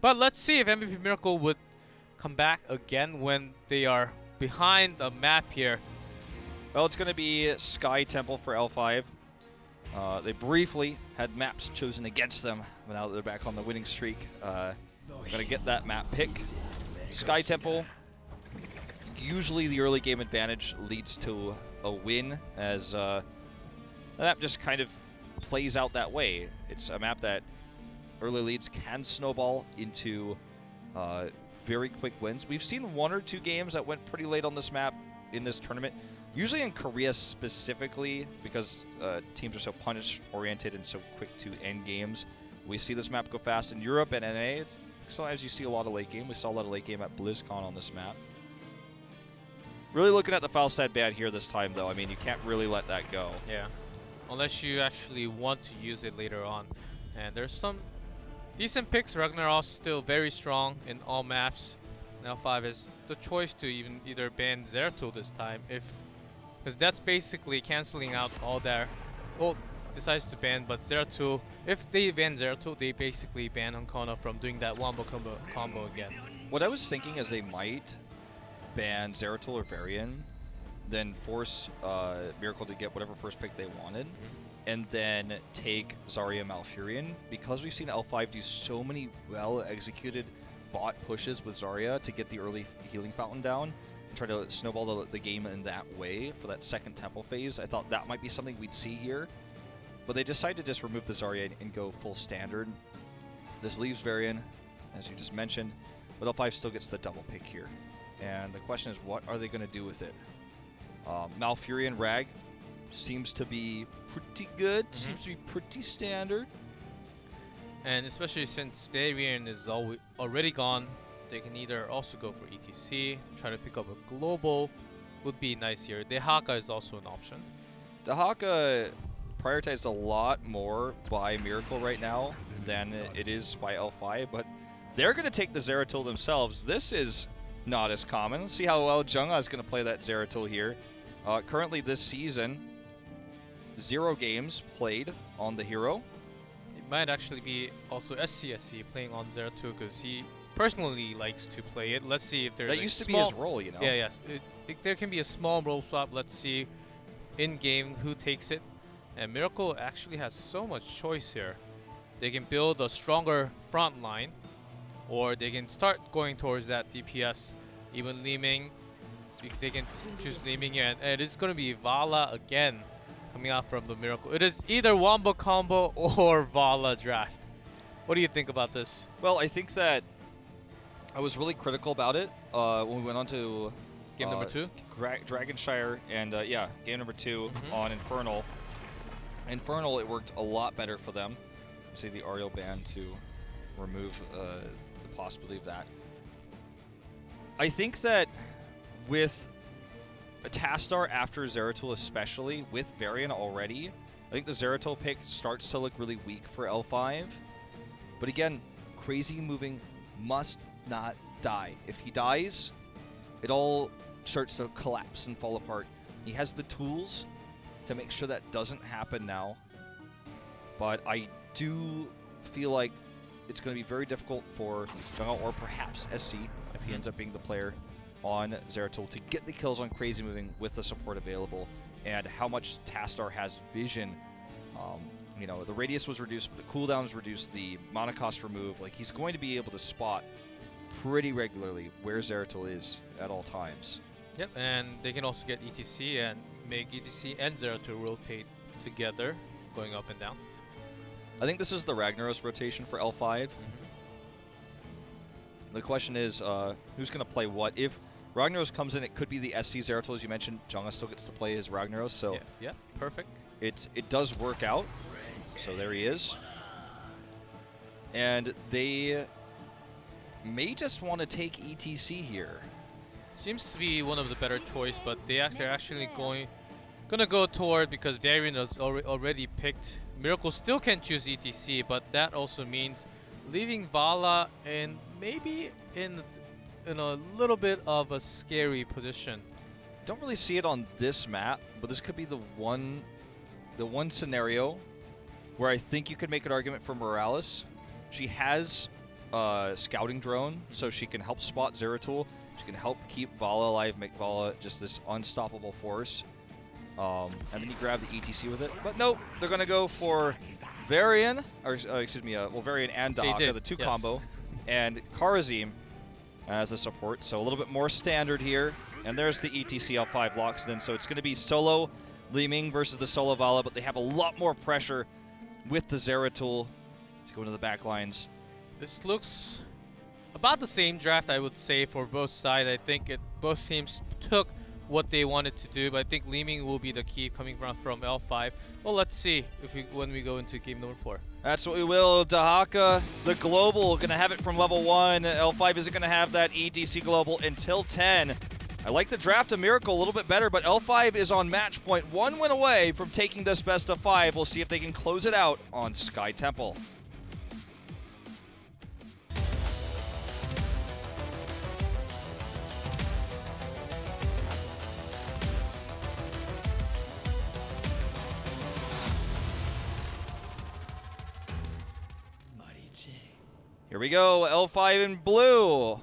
But let's see if MVP Miracle would come back again when they are behind the map here. Well, it's going to be Sky Temple for L5. They briefly had maps chosen against them, but now that they're back on the winning streak, going to get that map pick. Sky Temple, usually the early game advantage leads to a win, as the map just kind of plays out that way. It's a map that early leads can snowball into very quick wins. We've seen 1 or 2 games that went pretty late on this map in this tournament. Usually in Korea specifically, because teams are so punish-oriented and so quick to end games, we see this map go fast. In Europe and NA, sometimes you see a lot of late game. We saw a lot of late game at BlizzCon on this map. Really looking at the foul stat ban here this time, though. I mean, you can't really let that go. Yeah, unless you actually want to use it later on. And there's some decent picks. Ragnarok's still very strong in all maps. Now 5 is the choice to either ban Zeratul this time, because that's basically canceling out all their. Well, decides to ban, but Zeratul, if they ban Zeratul, they basically ban Ancona from doing that wombo combo again. What I was thinking is they might ban Zeratul or Varian, then force Miracle to get whatever first pick they wanted, and then take Zarya Malfurion, because we've seen L5 do so many well-executed bot pushes with Zarya to get the early healing fountain down and try to snowball the game in that way for that second temple phase. I thought that might be something we'd see here, but they decided to just remove the Zarya and go full standard. This leaves Varian, as you just mentioned, but L5 still gets the double pick here. And the question is, what are they going to do with it? Malfurion Rag seems to be pretty good, seems to be pretty standard. And especially since Varian is already gone, they can either also go for ETC, try to pick up a global, would be nice here. Dehaka is also an option. Dehaka prioritized a lot more by Miracle right now than it is by L5, but they're going to take the Zeratul themselves. This is not as common. Let's see how well Jungha is going to play that Zeratul here. Currently this season, 0 games played on the hero. It might actually be also SCSC playing on Zeratul, because he personally likes to play it. Let's see if there's that used to be his role, you know. Yeah, yes. There can be a small role swap. Let's see in game who takes it. And Miracle actually has so much choice here. They can build a stronger front line, or they can start going towards that DPS. Even Li Ming, they can choose Li Ming here, and it is going to be Vala again coming out from the Miracle. It is either Wombo Combo or Vala draft. What do you think about this? Well, I think that I was really critical about it when we went on to game number 2? Dragonshire, and yeah, game number 2 on Infernal. Infernal, it worked a lot better for them. See the Ariel ban to remove the possibility of that. I think that with a Tastar after Zeratul, especially with Varian already, I think the Zeratul pick starts to look really weak for L5. But again, Crazy Moving must not die. If he dies, it all starts to collapse and fall apart. He has the tools to make sure that doesn't happen now. But I do feel like it's going to be very difficult for Jungha, or perhaps SC, if he ends up being the player on Zeratul, to get the kills on Crazy Moving with the support available, and how much Tastar has vision. You know, the radius was reduced, the cooldown was reduced, the mana cost removed. Like, he's going to be able to spot pretty regularly where Zeratul is at all times. Yep, and they can also get ETC and make ETC and Zeratul rotate together, going up and down. I think this is the Ragnaros rotation for L5. The question is, who's going to play what? If Ragnaros comes in, it could be the SC Zeratul, as you mentioned. Jungha still gets to play his Ragnaros, so yeah, perfect. It does work out. So there he is. And they may just want to take ETC here. Seems to be one of the better choice, but they're actually gonna go toward, because Varian is already picked. Miracle still can choose ETC, but that also means leaving Vala in maybe in a little bit of a scary position. Don't really see it on this map, but this could be the one scenario where I think you could make an argument for Morales. She has scouting drone, so she can help spot Zeratul. She can help keep Vala alive, make Vala just this unstoppable force. And then you grab the ETC with it. But nope, they're going to go for Varian, or excuse me, well, Varian and Dahaka, the two combo, and Karazim as a support. So a little bit more standard here. And there's the ETC L5 locks in. So it's going to be solo Li Ming versus the solo Vala, but they have a lot more pressure with the Zeratul. Let's go into the back lines. This looks about the same draft, I would say, for both sides. I think both teams took what they wanted to do, but I think Li Ming will be the key coming from L5. Well, let's see when we go into game number 4. That's what we will. Dahaka, the global, going to have it from level 1. L5 isn't going to have that ETC global until 10. I like the draft of Miracle a little bit better, but L5 is on match point. 1 win away from taking this best of 5. We'll see if they can close it out on Sky Temple. Here we go, L5 in blue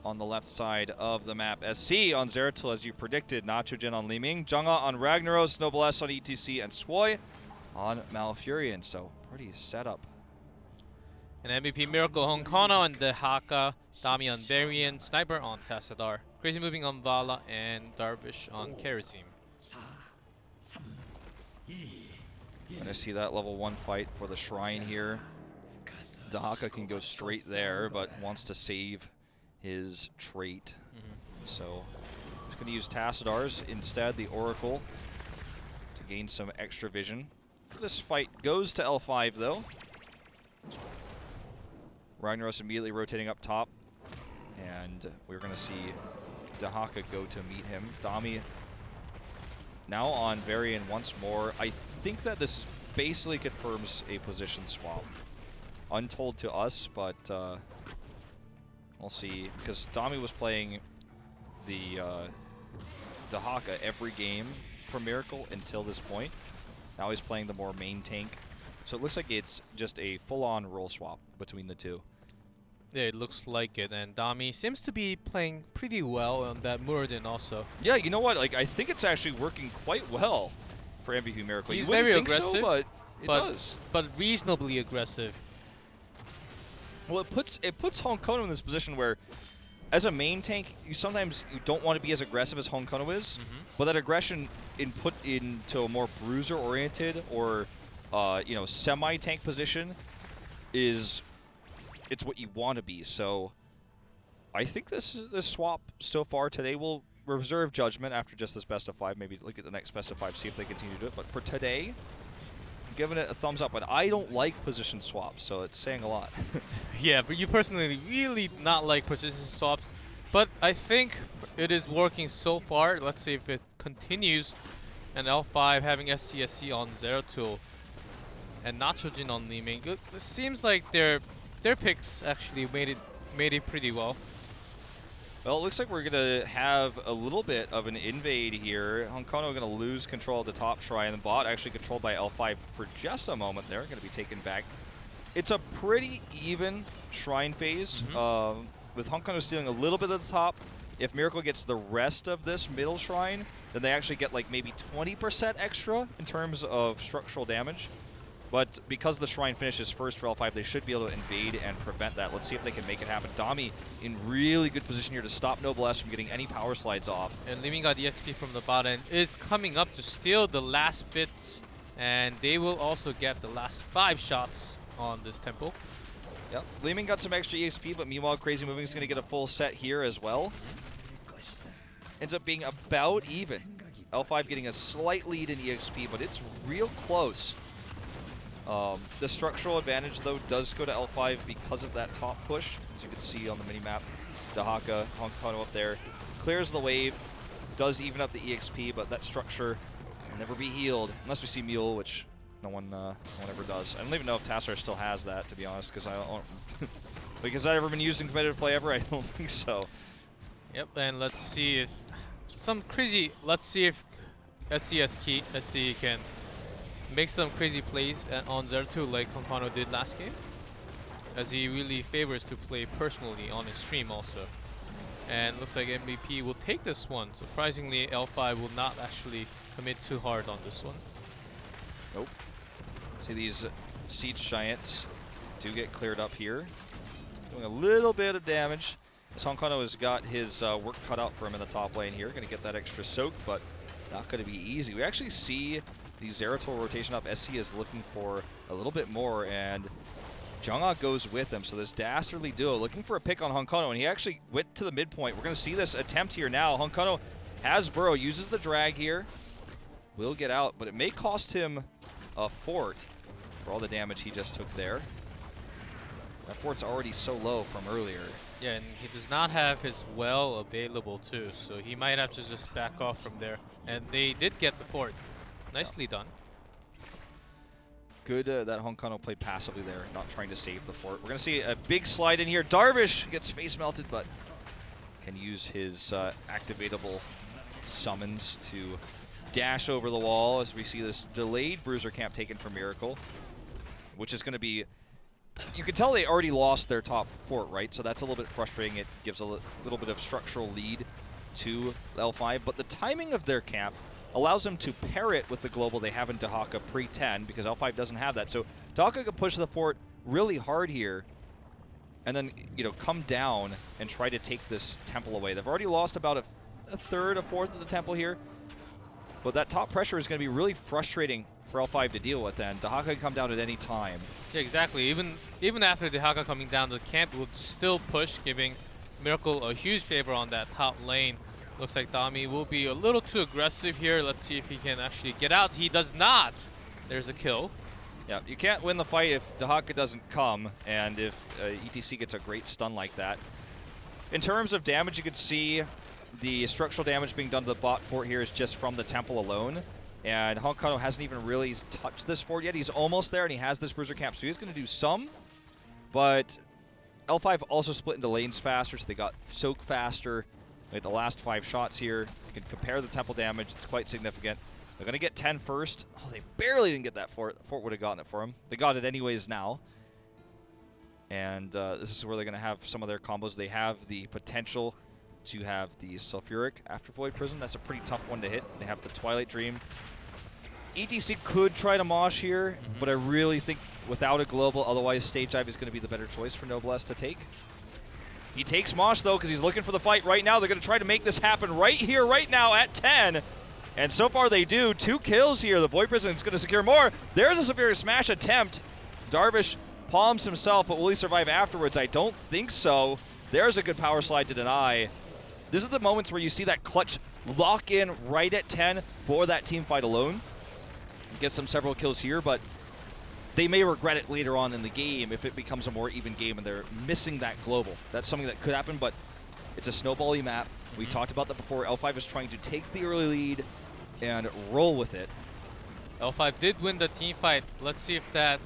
on the left side of the map. SC on Zeratul, as you predicted. Nitrogen on Li Ming. Zhenghe on Ragnaros. Noblesse on ETC. And Swoi on Malfurion. So, pretty set up. And MVP Miracle Honkono on Dahaka. Dami on Varian. Sniper on Tassadar. Crazy Moving on Vala. And Darvish on Karazim. Gonna see that level 1 fight for the Shrine here. Dahaka can go straight there, but wants to save his trait. So he's going to use Tassadar's instead, the Oracle, to gain some extra vision. This fight goes to L5, though. Ragnaros immediately rotating up top. And we're going to see Dahaka go to meet him. Dami now on Varian once more. I think that this basically confirms a position swap. Untold to us, but we'll see. Because Dami was playing the Dahaka every game for Miracle until this point. Now he's playing the more main tank. So it looks like it's just a full-on role swap between the two. Yeah, it looks like it. And Dami seems to be playing pretty well on that Muradin also. Yeah, you know what? Like, I think it's actually working quite well for MVP Miracle. He's you wouldn't very think aggressive, so, but it does. But reasonably aggressive. Well, it puts Honkono in this position where, as a main tank, you don't want to be as aggressive as Honkono is, but that aggression put into a more bruiser-oriented or semi-tank position it's what you want to be. So I think this swap so far today will reserve judgment after just this best of 5. Maybe look at the next best of 5, see if they continue to do it. But for today, giving it a thumbs up, but I don't like position swaps, so it's saying a lot. Yeah, but you personally really not like position swaps, but I think it is working so far. Let's see if it continues. And L5 having SCSC on Zeratul and Nitrogen on Li Ming. It seems like their picks actually made it pretty well. Well, it looks like we're going to have a little bit of an invade here. Honkono going to lose control of the top shrine. The bot actually controlled by L5 for just a moment there. Going to be taken back. It's a pretty even shrine phase. With Honkono stealing a little bit of the top. If Miracle gets the rest of this middle shrine, then they actually get like maybe 20% extra in terms of structural damage. But because the shrine finishes first for L5, they should be able to invade and prevent that. Let's see if they can make it happen. Dami in really good position here to stop Noblesse from getting any power slides off. And Li Ming got the XP from the bot and is coming up to steal the last bits. And they will also get the last 5 shots on this temple. Yep, Li Ming got some extra EXP, but meanwhile Crazy Moving is going to get a full set here as well. Ends up being about even. L5 getting a slight lead in EXP, but it's real close. The structural advantage, though, does go to L5 because of that top push. As you can see on the mini-map, Dahaka, Honkono up there, clears the wave, does even up the EXP, but that structure can never be healed, unless we see Mule, which no one ever does. I don't even know if Tassar still has that, to be honest, because I don't because I've ever been used in competitive play ever. I don't think so. Yep, and let's see if let's see if SC can make some crazy plays on Zeratul like Honkono did last game. as he really favors to play personally on his stream also. And looks like MVP will take this one. Surprisingly, L5 will not actually commit too hard on this one. Nope. See, these Siege Giants do get cleared up here. Doing a little bit of damage. Honkono has got his work cut out for him in the top lane here. Going to get that extra soak, but not going to be easy. We actually see the Zeratul rotation up. SC is looking for a little bit more, and Jungha goes with him. So this dastardly duo looking for a pick on Honkono, and he actually went to the midpoint. We're going to see this attempt here now. Honkono has burrow, uses the drag here. Will get out, but it may cost him a fort for all the damage he just took there. That fort's already so low from earlier. Yeah, and he does not have his well available too, so he might have to just back off from there. And they did get the fort. Nicely done. Good that Honkono played passively there, not trying to save the fort. We're going to see a big slide in here. Darvish gets face melted, but can use his activatable summons to dash over the wall as we see this delayed bruiser camp taken from Miracle, which is going to be, you can tell they already lost their top fort, right? So that's a little bit frustrating. It gives a little bit of structural lead to L5, but the timing of their camp allows them to pair it with the global they have in Dahaka pre-10, because L5 doesn't have that. So Dahaka could push the fort really hard here and then, you know, come down and try to take this temple away. They've already lost about a third, a fourth of the temple here, but that top pressure is going to be really frustrating for L5 to deal with, and Dahaka can come down at any time. Yeah, exactly. Even after Dahaka coming down, the camp would still push, giving Miracle a huge favor on that top lane. Looks like Dami will be a little too aggressive here. Let's see if he can actually get out. He does not. There's a kill. Yeah, you can't win the fight if Dahaka doesn't come, and if ETC gets a great stun like that. In terms of damage, you can see the structural damage being done to the bot fort here is just from the temple alone. And Honkono hasn't even really touched this fort yet. He's almost there, and he has this bruiser camp, so he's going to do some. But L5 also split into lanes faster, so they got soak faster. With the last 5 shots here, you can compare the temple damage. It's quite significant. They're going to get 10 first. Oh, they barely didn't get that fort. The fort would have gotten it for them. They got it anyways now. And this is where they're going to have some of their combos. They have the potential to have the Sulfuric after Void Prism. That's a pretty tough one to hit. They have the Twilight Dream. ETC could try to Mosh here, but I really think without a global, otherwise Stage Dive is going to be the better choice for Noblesse to take. He takes Mosh, though, because he's looking for the fight right now. They're going to try to make this happen right here, right now at 10. And so far they do. 2 kills here. The Void Prison is going to secure more. There's a severe smash attempt. Darvish palms himself, but will he survive afterwards? I don't think so. There's a good power slide to deny. This is the moments where you see that clutch lock in right at 10 for that team fight alone. Gets them several kills here, but they may regret it later on in the game if it becomes a more even game and they're missing that global. That's something that could happen, but it's a snowball-y map. We talked about that before. L5 is trying to take the early lead and roll with it. L5 did win the team fight. Let's see if that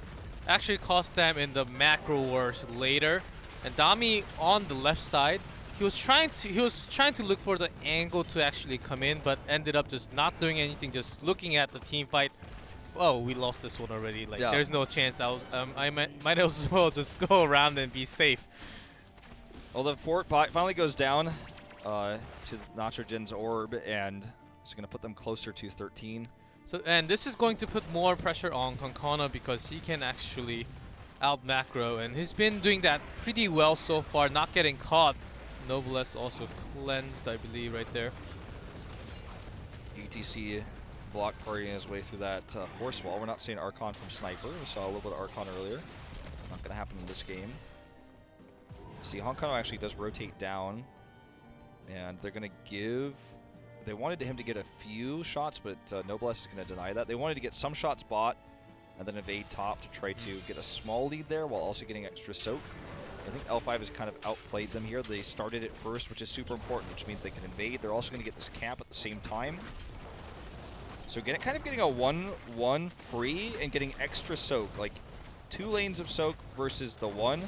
actually cost them in the macro wars later. And Dami on the left side, he was trying to look for the angle to actually come in, but ended up just not doing anything, just looking at the team fight. Oh, we lost this one already. Like, there's no chance. I might as well just go around and be safe. Well, the fort finally goes down to Nitrogen's orb, and it's going to put them closer to 13. So, and this is going to put more pressure on Konkona because he can actually out macro, and he's been doing that pretty well so far, not getting caught. Noblesse also cleansed, I believe, right there. ETC block partying his way through that force wall. We're not seeing Archon from Sniper. We saw a little bit of Archon earlier. Not going to happen in this game. See, Honkono actually does rotate down, and they're going to give... They wanted him to get a few shots, but Noblesse is going to deny that. They wanted to get some shots bot and then evade top to try to get a small lead there while also getting extra soak. I think L5 has kind of outplayed them here. They started it first, which is super important, which means they can invade. They're also going to get this camp at the same time. So kind of getting a 1-1 free and getting extra soak, like 2 lanes of soak versus the 1.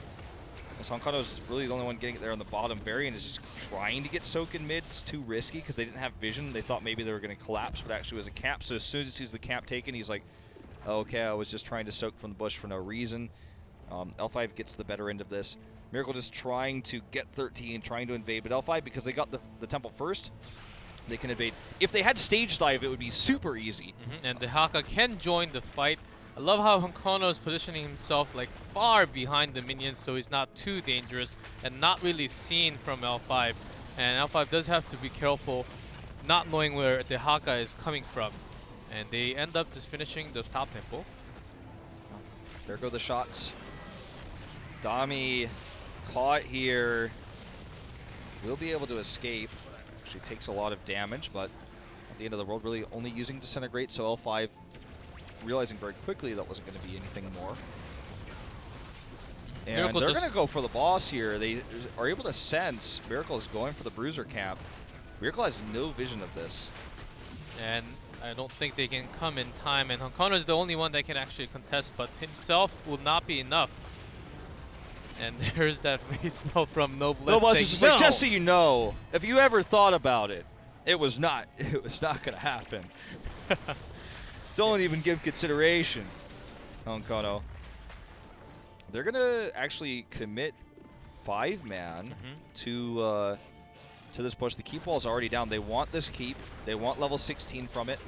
As Honkono is really the only one getting it there on the bottom. Varian is just trying to get soak in mid. It's too risky because they didn't have vision. They thought maybe they were going to collapse, but actually it was a camp. So as soon as he sees the camp taken, he's like, okay, I was just trying to soak from the bush for no reason. L5 gets the better end of this. Miracle just trying to get 13, trying to invade, but L5, because they got the temple first, they can invade. If they had stage dive, it would be super easy. And the Haka can join the fight. I love how Honkono is positioning himself like far behind the minions, so he's not too dangerous and not really seen from L5. And L5 does have to be careful, not knowing where the Haka is coming from. And they end up just finishing the top temple. There go the shots. Dami caught here. Will be able to escape. Actually takes a lot of damage, but at the end of the world, really only using Disintegrate, so L5 realizing very quickly that wasn't going to be anything more. And Miracle they're going to go for the boss here. They are able to sense Miracle is going for the Bruiser camp. Miracle has no vision of this. And I don't think they can come in time, and Honkono is the only one that can actually contest, but himself will not be enough. And there's that face melt from Noblesse. Noblesse is just like, "No!" just so you know, if you ever thought about it, it was not gonna happen. Don't even give consideration, Honkono. They're gonna actually commit 5-man to this push. The keep wall is already down. They want this keep. They want level 16 from it.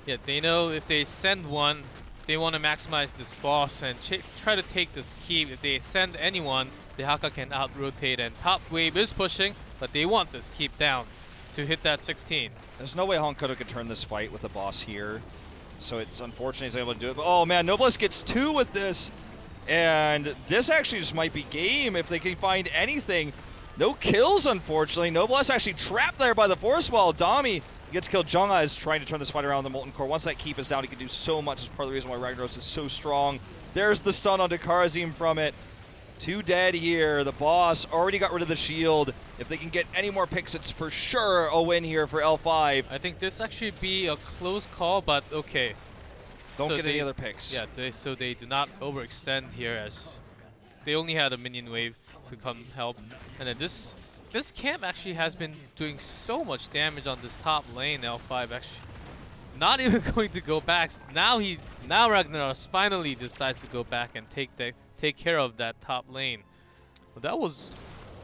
Yeah, they know if they send one, they want to maximize this boss and try to take this keep. If they send anyone, the Haka can out-rotate, and top wave is pushing, but they want this keep down to hit that 16. There's no way Honkono could turn this fight with the boss here, so it's unfortunate he's able to do it. But oh man, Noblesse gets 2 with this, and this actually just might be game if they can find anything. No kills, unfortunately. Noblesse actually trapped there by the force wall. Dami gets killed. Junga is trying to turn this fight around the Molten Core. Once that keep is down, he can do so much. It's part of the reason why Ragnaros is so strong. There's the stun on Dakarazim from it. 2 dead here. The boss already got rid of the shield. If they can get any more picks, it's for sure a win here for L5. I think this actually be a close call, but okay. Don't get any other picks. Yeah, so they do not overextend here, as they only had a minion wave to come help. And then this camp actually has been doing so much damage on this top lane. L5 actually not even going to go back. Now Ragnaros finally decides to go back and take care of that top lane. But that was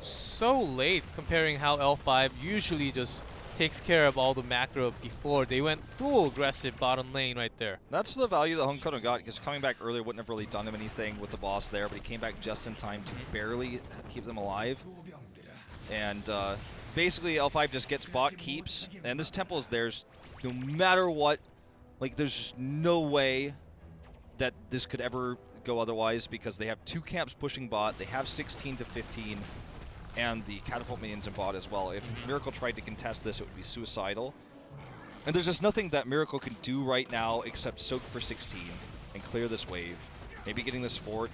so late comparing how L5 usually just takes care of all the macro before. They went full aggressive bottom lane right there. That's the value that Honkono got, because coming back earlier wouldn't have really done him anything with the boss there, but he came back just in time to barely keep them alive. And basically L5 just gets bot keeps, and this temple is theirs no matter what. Like, there's just no way that this could ever go otherwise, because they have 2 camps pushing bot, they have 16 to 15, and the catapult minions in bot as well. If Miracle tried to contest this, it would be suicidal. And there's just nothing that Miracle can do right now except soak for 16 and clear this wave. Maybe getting this fort.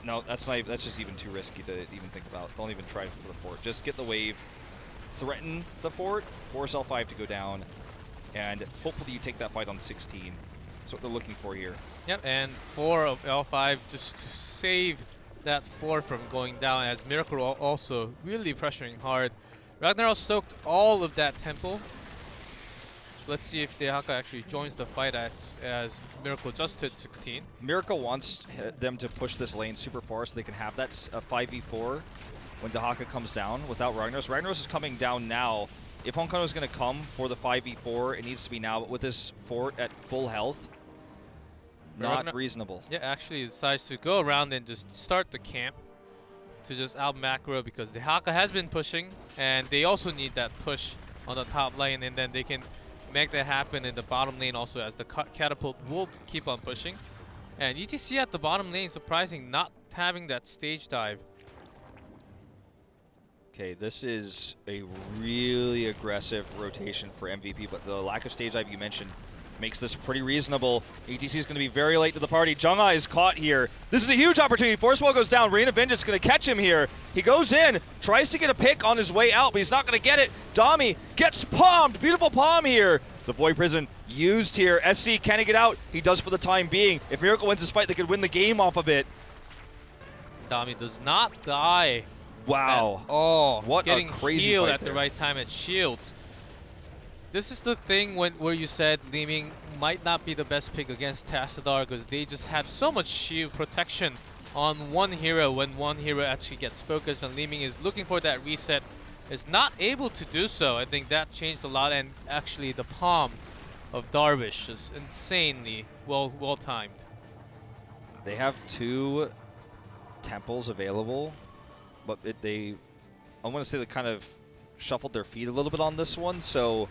No, that's just even too risky to even think about. Don't even try for the fort. Just get the wave, threaten the fort, force L5 to go down, and hopefully you take that fight on 16. That's what they're looking for here. Yep, and 4 of L5 just to save that 4 from going down, as Miracle also really pressuring hard. Ragnaros soaked all of that temple. Let's see if the Haka actually joins the fight as Miracle just hit 16. Miracle wants them to push this lane super far so they can have that 5v4 when Dahaka comes down without Ragnaros. Ragnaros is coming down now. If Honkono is going to come for the 5v4, it needs to be now, but with this fort at full health, not reasonable. Yeah, actually decides to go around and just start the camp to just out macro, because the Haka has been pushing, and they also need that push on the top lane, and then they can make that happen in the bottom lane also, as the catapult will keep on pushing. And ETC at the bottom lane, surprising, not having that stage dive. Okay, this is a really aggressive rotation for MVP, but the lack of stage dive you mentioned makes this pretty reasonable. ETC is going to be very late to the party. Junga is caught here. This is a huge opportunity. Force Wall goes down. Reign of Vengeance is going to catch him here. He goes in, tries to get a pick on his way out, but he's not going to get it. Dami gets palmed. Beautiful palm here. The Void Prison used here. SC, can he get out? He does for the time being. If Miracle wins this fight, they could win the game off of it. Dami does not die. Wow. Oh, what getting a crazy healed fight at there. the right time at shields. This is the thing where you said Li Ming might not be the best pick against Tassadar, because they just have so much shield protection on one hero when one hero actually gets focused, and Li-Ming is looking for that reset, is not able to do so. I think that changed a lot, and actually the palm of Darvish is insanely well timed. They have 2 temples available, but I want to say they kind of shuffled their feet a little bit on this one. So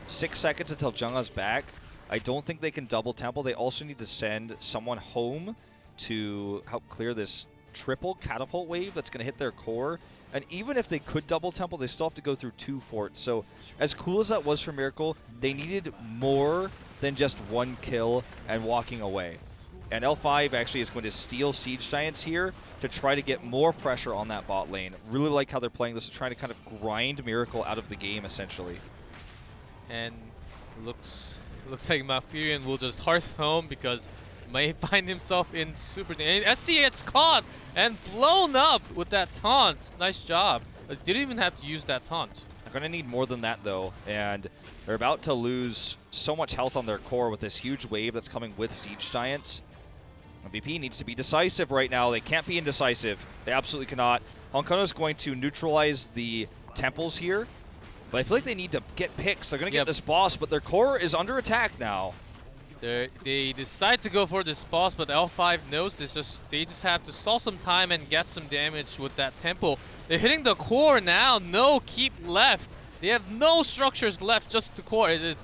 6 seconds until Jungha's back. I don't think they can double temple. They also need to send someone home to help clear this triple catapult wave that's going to hit their core. And even if they could double temple, they still have to go through 2 forts. So as cool as that was for Miracle, they needed more than just 1 kill and walking away. And L5 actually is going to steal Siege Giants here to try to get more pressure on that bot lane. Really like how they're playing this, trying to kind of grind Miracle out of the game, essentially. And looks like Malfurion will just hearth home because may find himself in super danger. And SC gets caught and blown up with that taunt. Nice job. Didn't even have to use that taunt. They're going to need more than that, though. And they're about to lose so much health on their core with this huge wave that's coming with Siege Giants. MVP needs to be decisive right now. They can't be indecisive. They absolutely cannot. Honkono's going to neutralize the temples here. But I feel like they need to get picks. They're going to get this boss, but their core is under attack now. They decide to go for this boss, but L5 knows this. They just have to stall some time and get some damage with that temple. They're hitting the core now. No keep left. They have no structures left, just the core. It's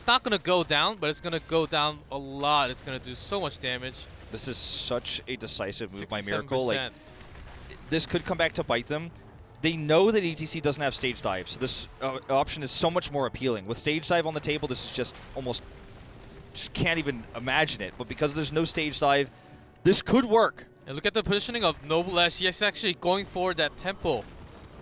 not gonna go down, but it's gonna go down a lot. It's gonna do so much damage. This is such a decisive move by 67%. Miracle. Like, this could come back to bite them. They know that ETC doesn't have stage dive, so this option is so much more appealing. With stage dive on the table, this is just can't even imagine it. But because there's no stage dive, this could work. And look at the positioning of Noblesse. He's actually going for that temple.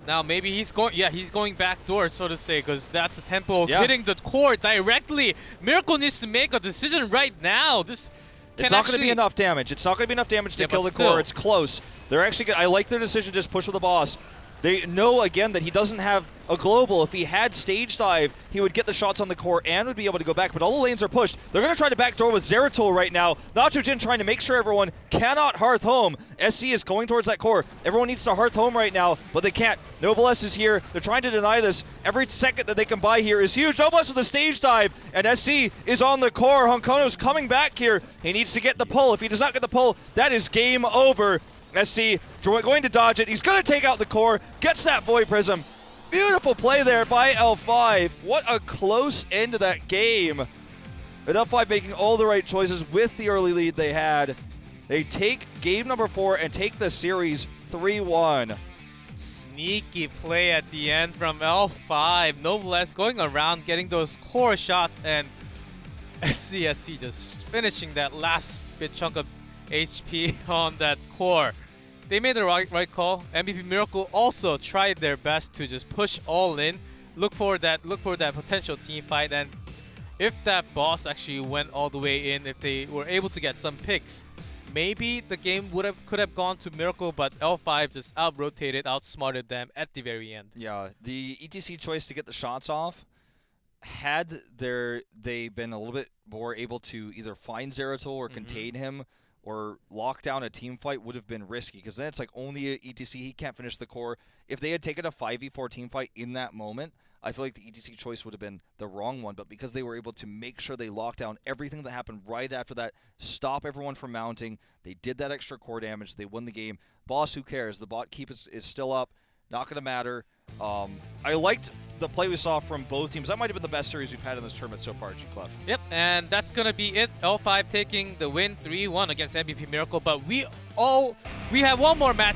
Now maybe he's going back door, so to say, because that's a temple hitting the core directly. Miracle needs to make a decision right now. It's not going to be enough damage. It's not going to be enough damage to kill the core. It's close. They're actually. I like their decision to just push with the boss. They know, again, that he doesn't have a global. If he had stage dive, he would get the shots on the core and would be able to go back, but all the lanes are pushed. They're going to try to backdoor with Zeratul right now. Nacho Jin trying to make sure everyone cannot hearth home. SC is going towards that core. Everyone needs to hearth home right now, but they can't. Noblesse is here. They're trying to deny this. Every second that they can buy here is huge. Noblesse with a stage dive, and SC is on the core. Honkono's coming back here. He needs to get the pull. If he does not get the pull, that is game over. SC going to dodge it. He's going to take out the core. Gets that Void Prism. Beautiful play there by L5. What a close end to that game. And L5 making all the right choices with the early lead they had. They take game number 4 and take the series 3-1. Sneaky play at the end from L5. Noblesse going around getting those core shots, and SC just finishing that last bit chunk of HP on that core. They made the right call. MVP Miracle also tried their best to just push all in, look for that potential team fight, and if that boss actually went all the way in, if they were able to get some picks, maybe the game could have gone to Miracle, but L5 just out-rotated, outsmarted them at the very end. Yeah, the ETC choice to get the shots off, had they been a little bit more able to either find Zeratul or contain him, or lock down a team fight, would have been risky, because then it's like only a ETC, he can't finish the core. If they had taken a 5v4 team fight in that moment, I feel like the ETC choice would have been the wrong one, but because they were able to make sure they locked down everything that happened right after that, stop everyone from mounting, they did that extra core damage, they won the game. Boss, who cares? The bot keep is still up, not going to matter. I liked the play we saw from both teams. That might have been the best series we've had in this tournament so far, G-Clef. Yep, and that's going to be it. L5 taking the win 3-1 against MVP Miracle, but we have one more match